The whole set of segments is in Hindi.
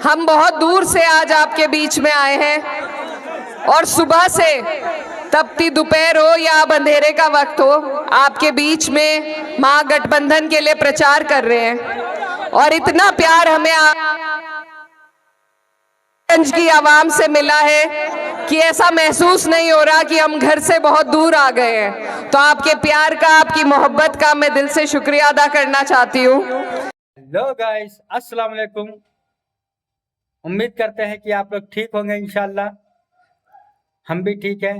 हम बहुत दूर से आज आपके बीच में आए हैं और सुबह से तपती दोपहर हो या अब अंधेरे का वक्त हो, आपके बीच में महागठबंधन के लिए प्रचार कर रहे हैं। और इतना प्यार हमें गंज की आवाम से मिला है कि ऐसा महसूस नहीं हो रहा कि हम घर से बहुत दूर आ गए हैं। तो आपके प्यार का, आपकी मोहब्बत का मैं दिल से शुक्रिया अदा करना चाहती हूँ। हेलो गाइस, अस्सलाम वालेकुम। उम्मीद करते हैं कि आप लोग ठीक होंगे इंशाल्लाह। हम भी ठीक हैं।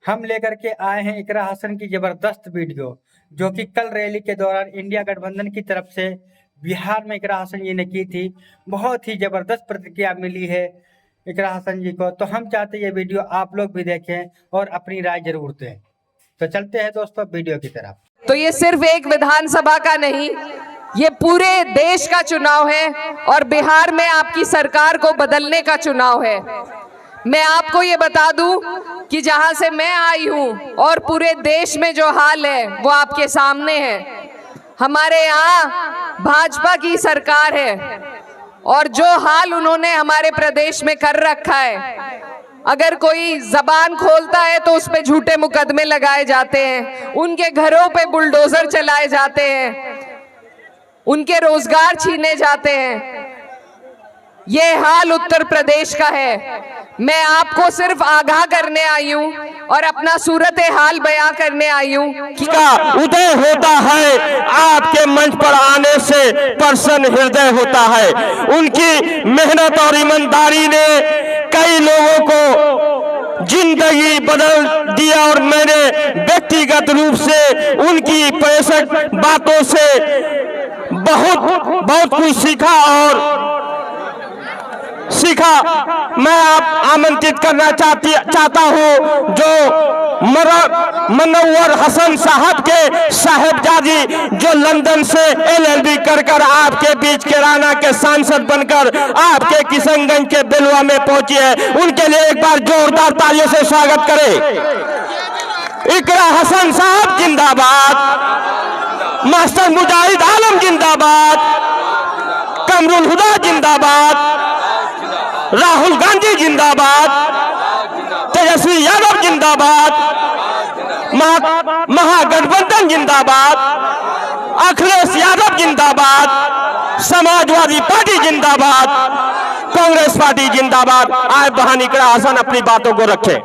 हम लेकर के आए हैं इकरा हसन की जबरदस्त वीडियो, जो कि कल रैली के दौरान इंडिया गठबंधन की तरफ से बिहार में इकरा हसन जी ने की थी। बहुत ही जबरदस्त प्रतिक्रिया मिली है इकरा हसन जी को। तो हम चाहते हैं ये वीडियो आप लोग भी देखें और अपनी राय जरूर दें। तो चलते हैं दोस्तों वीडियो की तरफ। तो ये सिर्फ एक विधानसभा का नहीं, ये पूरे देश का चुनाव है और बिहार में आपकी सरकार को बदलने का चुनाव है। मैं आपको ये बता दूं कि जहां से मैं आई हूं और पूरे देश में जो हाल है वो आपके सामने है। हमारे यहाँ भाजपा की सरकार है और जो हाल उन्होंने हमारे प्रदेश में कर रखा है, अगर कोई जबान खोलता है तो उस पे झूठे मुकदमे लगाए जाते हैं, उनके घरों पे बुलडोजर चलाए जाते हैं, उनके रोजगार छीने जाते हैं। ये हाल उत्तर प्रदेश का है। मैं आपको सिर्फ आगाह करने आई हूँ और अपना सूरत हाल बयां करने आई हूँ कि का उदय होता है, आपके मंच पर आने से प्रसन्न हृदय होता है। उनकी मेहनत और ईमानदारी ने कई लोगों को जिंदगी बदल दिया और मैंने व्यक्तिगत रूप से उनकी 65 बातों से बहुत कुछ सीखा। मैं आप आमंत्रित करना चाहता हूं जो मनव्वर हसन साहब के साहेबजादी, जो लंदन से LLB कर आपके बीच किराना के सांसद बनकर आपके किशनगंज के बेलवा में पहुंची है, उनके लिए एक बार जोरदार तालियों से स्वागत करें। इकरा हसन साहब जिंदाबाद, मास्टर मुजाहिद आलम जिंदाबाद, कमरुल हुदा जिंदाबाद, राहुल गांधी जिंदाबाद, तेजस्वी यादव जिंदाबाद, महागठबंधन जिंदाबाद, अखिलेश यादव जिंदाबाद, समाजवादी पार्टी जिंदाबाद, कांग्रेस पार्टी जिंदाबाद। आए बहन इकरा हसन अपनी बातों को रखें।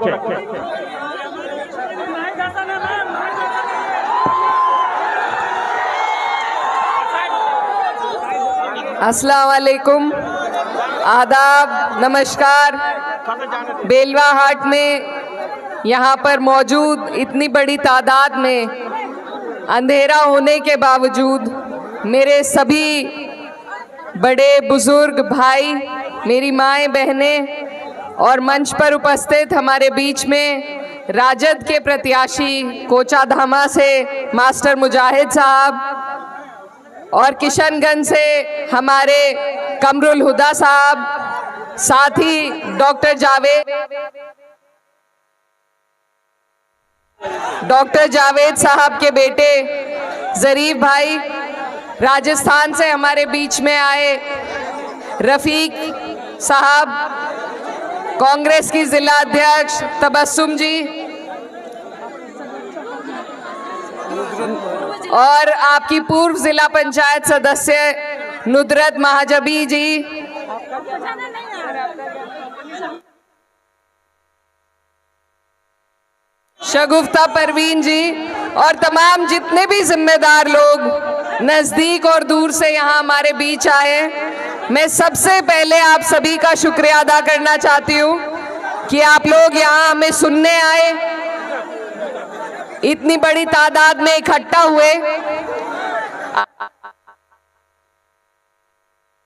अस्सलाम वालेकुम, आदाब, नमस्कार। बेलवा हाट में यहाँ पर मौजूद इतनी बड़ी तादाद में अंधेरा होने के बावजूद मेरे सभी बड़े बुजुर्ग भाई, मेरी माएँ बहनें और मंच पर उपस्थित हमारे बीच में राजद के प्रत्याशी कोचाधामा से मास्टर मुजाहिद साहब और किशनगंज से हमारे कमरुल हुदा साहब, साथ ही डॉक्टर जावेद साहब के बेटे जरीफ भाई, राजस्थान से हमारे बीच में आए रफीक साहब, कांग्रेस की जिला अध्यक्ष तबस्सुम जी और आपकी पूर्व जिला पंचायत सदस्य नुदरत महाजबी जी, शगुफ्ता परवीन जी और तमाम जितने भी जिम्मेदार लोग नजदीक और दूर से यहाँ हमारे बीच आए। मैं सबसे पहले आप सभी का शुक्रिया अदा करना चाहती हूँ कि आप लोग यहाँ हमें सुनने आए, इतनी बड़ी तादाद में इकट्ठा हुए।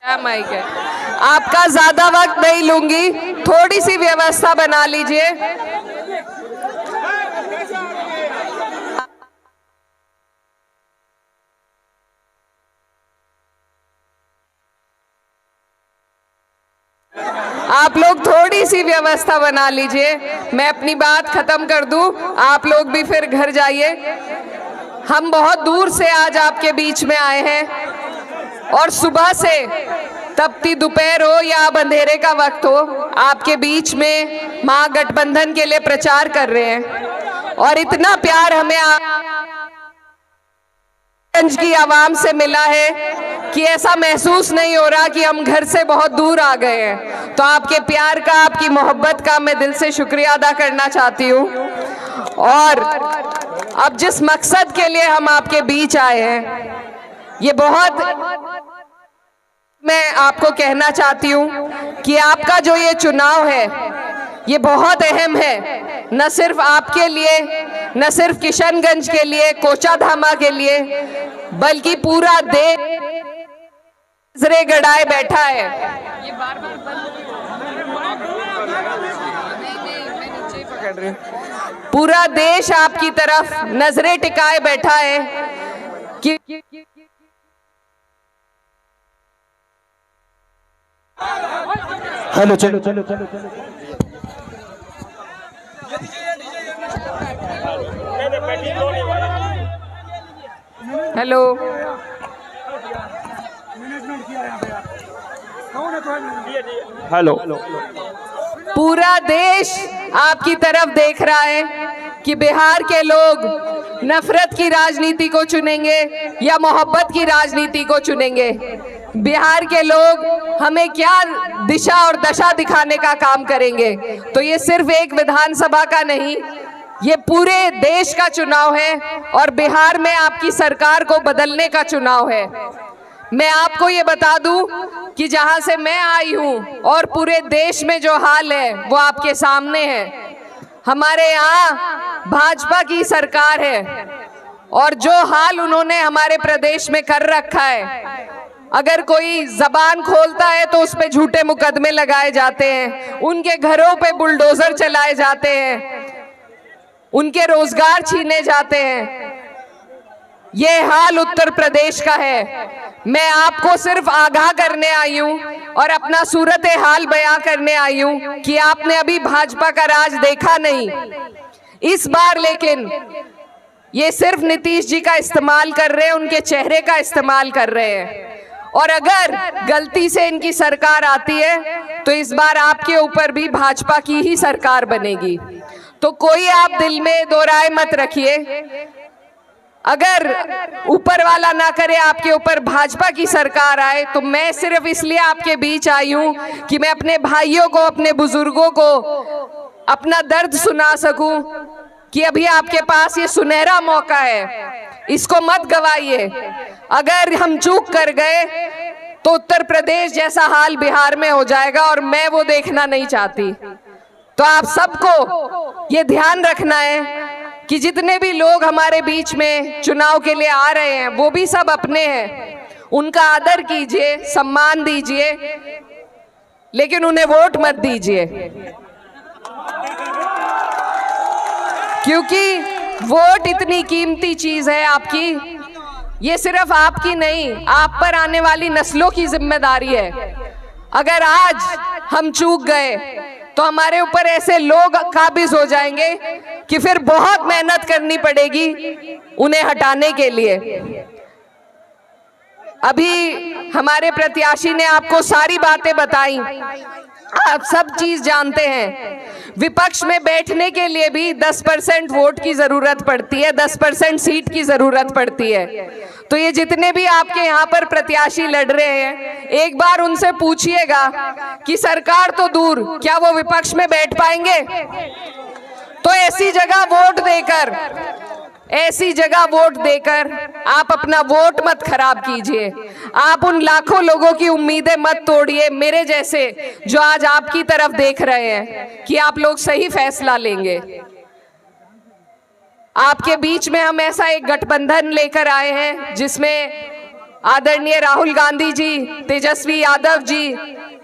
माइक है, आपका ज्यादा वक्त नहीं लूंगी, थोड़ी सी व्यवस्था बना लीजिए। आप लोग थोड़ी सी व्यवस्था बना लीजिए, मैं अपनी बात खत्म कर दूं, आप लोग भी फिर घर जाइए। हम बहुत दूर से आज आपके बीच में आए हैं और सुबह से तपती दोपहर हो या अब अंधेरे का वक्त हो, आपके बीच में महागठबंधन के लिए प्रचार कर रहे हैं। और इतना प्यार हमें गंज की आवाम से मिला है कि ऐसा महसूस नहीं हो रहा कि हम घर से बहुत दूर आ गए हैं। तो आपके प्यार का, आपकी मोहब्बत का मैं दिल से शुक्रिया अदा करना चाहती हूँ। और अब जिस मकसद के लिए हम आपके बीच आए हैं, ये बहुत मैं आपको कहना चाहती हूँ कि आपका जो ये चुनाव है ये बहुत अहम है, न सिर्फ आपके लिए, न सिर्फ किशनगंज के लिए, कोचाधामा के लिए, बल्कि पूरा देश नजरें गड़ाए बैठा है। ये पूरा देश आपकी तरफ नजरें टिकाए बैठा है कि हेलो, चलो चलो चलो चलो। Hello, hello. पूरा देश आपकी तरफ देख रहा है कि बिहार के लोग नफरत की राजनीति को चुनेंगे या मोहब्बत की राजनीति को चुनेंगे। बिहार के लोग हमें क्या दिशा और दशा दिखाने का काम करेंगे। तो ये सिर्फ एक विधानसभा का नहीं, ये पूरे देश का चुनाव है और बिहार में आपकी सरकार को बदलने का चुनाव है। मैं आपको ये बता दूं कि जहां से मैं आई हूं और पूरे देश में जो हाल है वो आपके सामने है। हमारे यहाँ भाजपा की सरकार है और जो हाल उन्होंने हमारे प्रदेश में कर रखा है, अगर कोई जबान खोलता है तो उस पे झूठे मुकदमे लगाए जाते हैं, उनके घरों पे बुलडोजर चलाए जाते हैं, उनके रोजगार छीने जाते हैं। ये हाल उत्तर प्रदेश का है। मैं आपको सिर्फ आगाह करने आई हूँ और अपना सूरत हाल बयां करने आई हूँ कि आपने अभी भाजपा का राज देखा नहीं। इस बार लेकिन ये सिर्फ नीतीश जी का इस्तेमाल कर रहे हैं, उनके चेहरे का इस्तेमाल कर रहे हैं। और अगर गलती से इनकी सरकार आती है तो इस बार आपके ऊपर भी भाजपा की ही सरकार बनेगी। तो कोई आप दिल में दो राय मत रखिए। अगर ऊपर वाला ना करे आपके ऊपर भाजपा की सरकार आए, तो मैं सिर्फ इसलिए आपके बीच आई हूं कि मैं अपने भाइयों को, अपने बुजुर्गों को अपना दर्द सुना सकूं कि अभी आपके पास ये सुनहरा मौका है, इसको मत गवाइए। अगर हम चूक कर गए तो उत्तर प्रदेश जैसा हाल बिहार में हो जाएगा और मैं वो देखना नहीं चाहती। तो आप सबको ये ध्यान रखना है कि जितने भी लोग हमारे बीच में चुनाव के लिए आ रहे हैं वो भी सब अपने हैं, उनका आदर कीजिए, सम्मान दीजिए, लेकिन उन्हें वोट मत दीजिए, क्योंकि वोट इतनी कीमती चीज है आपकी। ये सिर्फ आपकी नहीं, आप पर आने वाली नस्लों की जिम्मेदारी है। अगर आज हम चूक गए तो हमारे ऊपर ऐसे लोग काबिज हो जाएंगे कि फिर बहुत मेहनत करनी पड़ेगी उन्हें हटाने के लिए। अभी हमारे प्रत्याशी ने आपको सारी बातें बताई, आप सब चीज जानते हैं। विपक्ष में बैठने के लिए भी 10% वोट की जरूरत पड़ती है, 10% सीट की जरूरत पड़ती है। तो ये जितने भी आपके यहाँ पर प्रत्याशी लड़ रहे हैं, एक बार उनसे पूछिएगा कि सरकार तो दूर, क्या वो विपक्ष में बैठ पाएंगे? तो ऐसी जगह वोट देकर आप अपना वोट मत खराब कीजिए। आप उन लाखों लोगों की उम्मीदें मत तोड़िए, मेरे जैसे, जो आज आपकी तरफ देख रहे हैं कि आप लोग सही फैसला लेंगे। आपके बीच में हम ऐसा एक गठबंधन लेकर आए हैं जिसमें आदरणीय राहुल गांधी जी, तेजस्वी यादव जी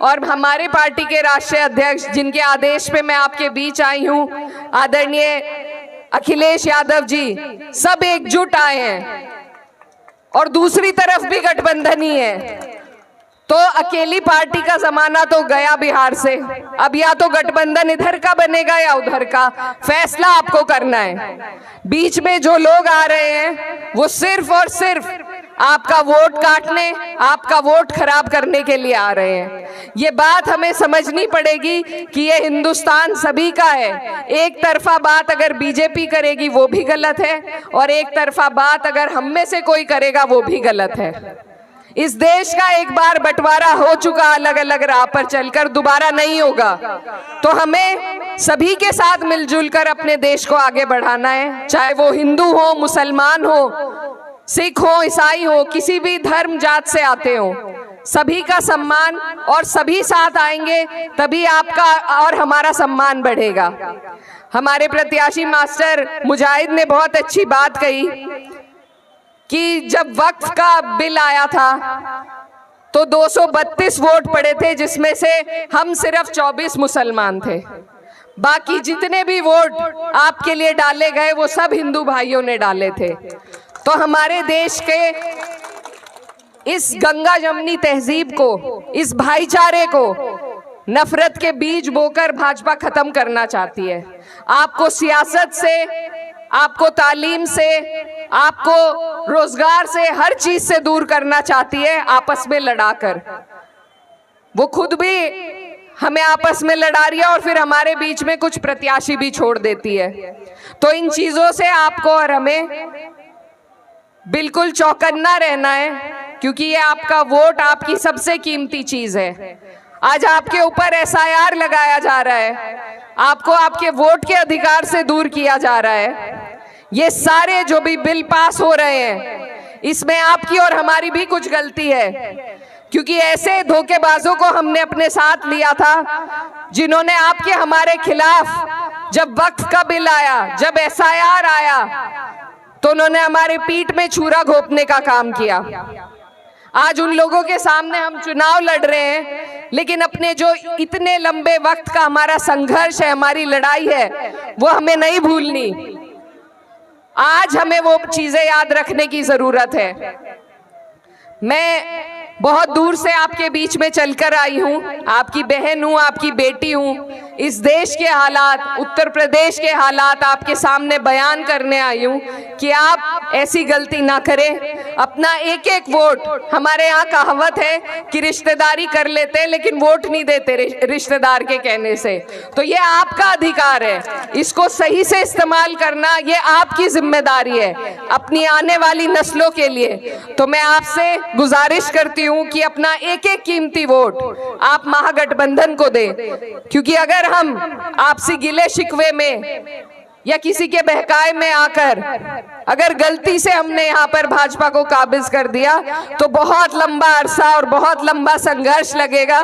और हमारे पार्टी के राष्ट्रीय अध्यक्ष, जिनके आदेश पे मैं आपके बीच आई हूं, आदरणीय अखिलेश यादव जी, सब एकजुट आए हैं। और दूसरी तरफ भी गठबंधन ही है। तो अकेली पार्टी का जमाना तो गया बिहार से। अब या तो गठबंधन इधर का बनेगा या उधर का, फैसला आपको करना है। बीच में जो लोग आ रहे हैं वो सिर्फ और सिर्फ आपका वोट काटने, आपका वोट खराब करने के लिए आ रहे हैं। ये बात हमें समझनी पड़ेगी कि ये हिंदुस्तान सभी का है। एक तरफा बात अगर बीजेपी करेगी वो भी गलत है, और एक तरफा बात अगर हम में से कोई करेगा वो भी गलत है। इस देश का एक बार बंटवारा हो चुका, अलग अलग राह पर चलकर दोबारा नहीं होगा। तो हमें सभी के साथ मिलजुल कर अपने देश को आगे बढ़ाना है, चाहे वो हिंदू हो, मुसलमान हो, सिख हो, ईसाई हो, किसी भी धर्म जात से आते हो, सभी का सम्मान, और सभी साथ आएंगे तभी आपका और हमारा सम्मान बढ़ेगा। हमारे प्रत्याशी मास्टर मुजाहिद ने बहुत अच्छी बात कही कि जब वक्फ का बिल आया था तो 232 वोट पड़े थे, जिसमें से हम सिर्फ 24 मुसलमान थे। बाकी जितने भी वोट आपके लिए डाले गए वो सब हिंदू भाइयों ने डाले थे। तो हमारे देश के इस गंगा जमनी तहजीब को, इस भाईचारे को नफरत के बीज बोकर भाजपा खत्म करना चाहती है। आपको सियासत से, आपको तालीम से, आपको रोजगार से, हर चीज से दूर करना चाहती है, आपस में लड़ाकर। वो खुद भी हमें आपस में लड़ा रही है और फिर हमारे बीच में कुछ प्रत्याशी भी छोड़ देती है। तो इन चीजों से आपको और हमें बिल्कुल चौकन्ना रहना है, क्योंकि ये आपका वोट आपकी सबसे कीमती चीज है। आज आपके ऊपर एसआईआर लगाया जा रहा है, आपको आपके वोट के अधिकार से दूर किया जा रहा है। ये सारे जो भी बिल पास हो रहे हैं, इसमें आपकी और हमारी भी कुछ गलती है, क्योंकि ऐसे धोखेबाजों को हमने अपने साथ लिया था जिन्होंने आपके हमारे खिलाफ, जब वक्फ का बिल आया, जब एसआईआर आया, तो उन्होंने हमारे पीठ में छुरा घोंपने का काम किया। आज उन लोगों के सामने हम चुनाव लड़ रहे हैं, लेकिन अपने जो इतने लंबे वक्त का हमारा संघर्ष है, हमारी लड़ाई है, वो हमें नहीं भूलनी। आज हमें वो चीजें याद रखने की जरूरत है। मैं बहुत दूर से आपके बीच में चलकर आई हूँ, आपकी बहन हूँ, आपकी बेटी हूँ। इस देश के हालात, उत्तर प्रदेश के हालात आपके सामने बयान करने आई हूँ कि आप ऐसी गलती ना करें। अपना एक एक वोट, हमारे यहाँ कहावत है कि रिश्तेदारी कर लेते हैं लेकिन वोट नहीं देते रिश्तेदार के कहने से। तो ये आपका अधिकार है, इसको सही से इस्तेमाल करना ये आपकी जिम्मेदारी है अपनी आने वाली नस्लों के लिए। तो मैं आपसे गुजारिश करती हूँ कि अपना एक एक कीमती वोट आप महागठबंधन को दें, क्योंकि अगर हम आपसी गिले शिकवे में या किसी के बहकाए में आकर अगर गलती से हमने यहाँ पर भाजपा को काबिज कर दिया तो बहुत लंबा अरसा और बहुत लंबा संघर्ष लगेगा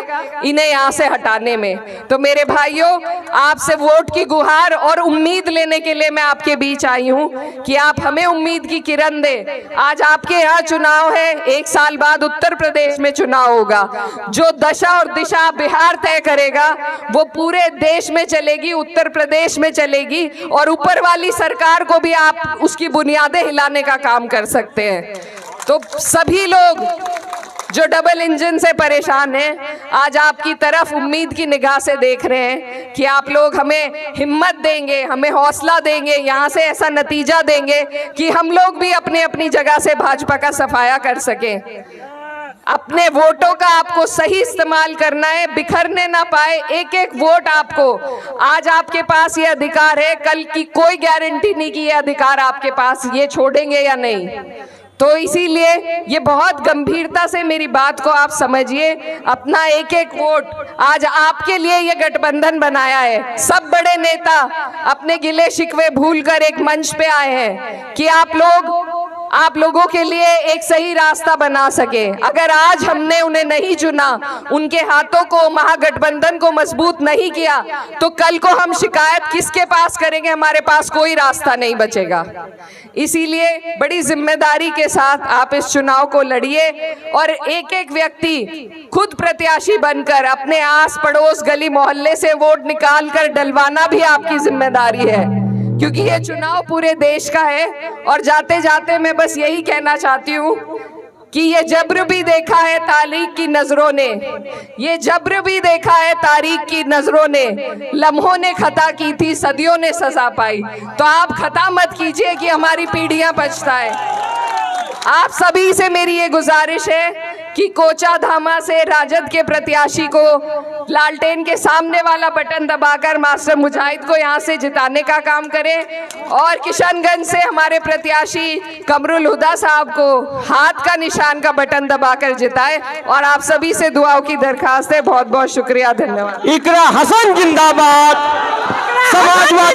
इन्हें यहाँ से हटाने में। तो मेरे भाइयों, आपसे वोट की गुहार और उम्मीद लेने के लिए मैं आपके बीच आई हूँ कि आप हमें उम्मीद की किरण दें। आज आपके यहाँ चुनाव है, 1 साल बाद उत्तर प्रदेश में चुनाव होगा। जो दशा और दिशा बिहार तय करेगा वो पूरे देश में चलेगी, उत्तर प्रदेश में चलेगी, और ऊपर वाली सरकार को भी आप उसकी बुनियादें हिलाने का काम कर सकते हैं। तो सभी लोग जो डबल इंजन से परेशान हैं, आज आपकी तरफ उम्मीद की निगाह से देख रहे हैं कि आप लोग हमें हिम्मत देंगे, हमें हौसला देंगे, यहाँ से ऐसा नतीजा देंगे कि हम लोग भी अपनी अपनी जगह से भाजपा का सफाया कर सकें। अपने वोटों का आपको सही इस्तेमाल करना है, बिखरने ना पाए एक एक वोट आपको। आज आपके पास ये अधिकार है, कल की कोई गारंटी नहीं कि ये अधिकार आपके पास ये छोड़ेंगे या नहीं। तो इसीलिए ये बहुत गंभीरता से मेरी बात को आप समझिए। अपना एक एक वोट आज आपके लिए ये गठबंधन बनाया है। सब बड़े नेता अपने गिले शिकवे भूलकर एक मंच पे आए हैं कि आप लोगों के लिए एक सही रास्ता बना सके। अगर आज हमने उन्हें नहीं चुना, उनके हाथों को, महागठबंधन को मजबूत नहीं किया, तो कल को हम शिकायत किसके पास करेंगे? हमारे पास कोई रास्ता नहीं बचेगा। इसीलिए बड़ी जिम्मेदारी के साथ आप इस चुनाव को लड़िए और एक एक व्यक्ति खुद प्रत्याशी बनकर अपने आस पड़ोस गली मोहल्ले से वोट निकाल कर डलवाना भी आपकी जिम्मेदारी है, क्योंकि ये चुनाव पूरे देश का है। और जाते जाते मैं बस यही कहना चाहती हूँ कि ये जब्र भी देखा है तारीख की नजरों ने, ये जब्र भी देखा है तारीख की नजरों ने, लम्हों ने खता की थी, सदियों ने सजा पाई। तो आप खता मत कीजिए कि हमारी पीढ़ियां पछताएं। आप सभी से मेरी ये गुजारिश है कि कोचाधामा से राजद के प्रत्याशी को लालटेन के सामने वाला बटन दबाकर मास्टर मुजाहिद को यहां से जिताने का काम करें और किशनगंज से हमारे प्रत्याशी कमरुल हुदा साहब को हाथ का निशान का बटन दबाकर जिताए। और आप सभी से दुआओं की दरखास्त है। बहुत बहुत शुक्रिया, धन्यवाद। इकरा हसन जिंदाबाद, समाजवादी